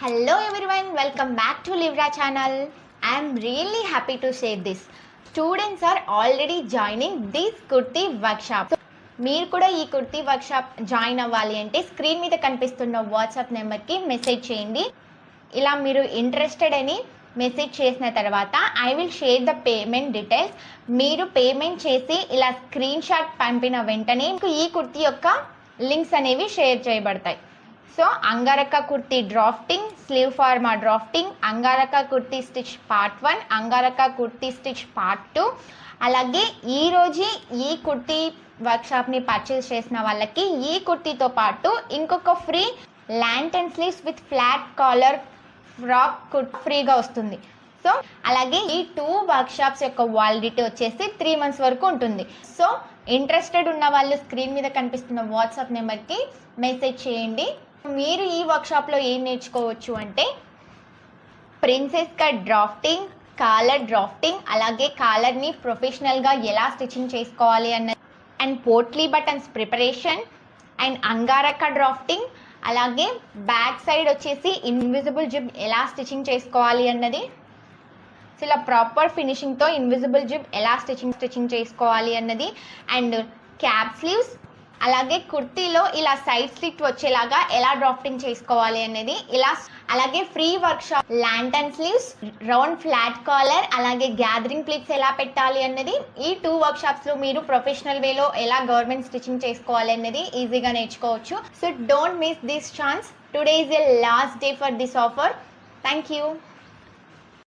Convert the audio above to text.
Hello everyone, welcome back to Livra channel. I am really happy to share this. Students are already joining this kurti workshop. So, మీరు కూడా ఈ kurti workshop join అవ్వాలి అంటే screen మీద కనిపిస్తున్న WhatsApp నెంబర్కి message చేయండి. ఇలా మీరు ఇంట్రెస్టెడ్ అని మెసేజ్ చేసిన తర్వాత I will share the payment details. మీరు పేమెంట్ చేసి ఇలా స్క్రీన్ షాట్ పంపిన వెంటనే ఈ కుర్తీ యొక్క లింక్స్ అనేవి షేర్ చేయబడతాయి. So angrakha kurti drafting, sleeve ఫార్మా drafting, angrakha kurti stitch part 1, అంగారక కుర్తీ స్టిచ్ పార్ట్ 2. అలాగే ఈరోజు ఈ కుర్తీ వర్క్షాప్ని పర్చేస్ చేసిన వాళ్ళకి ఈ కుర్తీతో పాటు ఇంకొక free lantern sleeves with flat collar frock ఫ్రీగా వస్తుంది. సో అలాగే ఈ 2 వర్క్షాప్స్ యొక్క వాలిడిటీ వచ్చేసి 3 months వరకు ఉంటుంది. సో ఇంట్రెస్టెడ్ ఉన్న వాళ్ళు స్క్రీన్ మీద కనిపిస్తున్న వాట్సాప్ నెంబర్కి మెసేజ్ చేయండి. మీరు ఈ వర్క్షాప్లో ఏం నేర్చుకోవచ్చు అంటే princess cut drafting, collar drafting, అలాగే కాలర్ని ప్రొఫెషనల్గా ఎలా స్టిచ్చింగ్ చేసుకోవాలి అన్నది, and potli buttons preparation, and angrakha drafting, అలాగే బ్యాక్ సైడ్ వచ్చేసి ఇన్విజిబుల్ జిబ్ ఎలా స్టిచ్చింగ్ చేసుకోవాలి అన్నది, సో ఇలా ప్రాపర్ ఫినిషింగ్తో ఇన్విజిబుల్ జిబ్ ఎలా స్టిచ్చింగ్ చేసుకోవాలి అన్నది, అండ్ క్యాప్ స్లీవ్స్, అలాగే కుర్తీలో ఇలా సైడ్ స్లిట్ వచ్చేలాగా ఎలా డ్రాఫ్టింగ్ చేసుకోవాలి అనేది, ఇలా అలాగే free workshop lantern sleeves, round flat collar, అలాగే గ్యాదరింగ్ ప్లీట్స్ ఎలా పెట్టాలి అన్నది ఈ 2 వర్క్షాప్స్లో మీరు ప్రొఫెషనల్ వేలో ఎలా గవర్నమెంట్ స్టిచ్చింగ్ చేసుకోవాలి అనేది ఈజీగా నేర్చుకోవచ్చు. So don't miss this chance. Today is a last day for this offer. Thank you.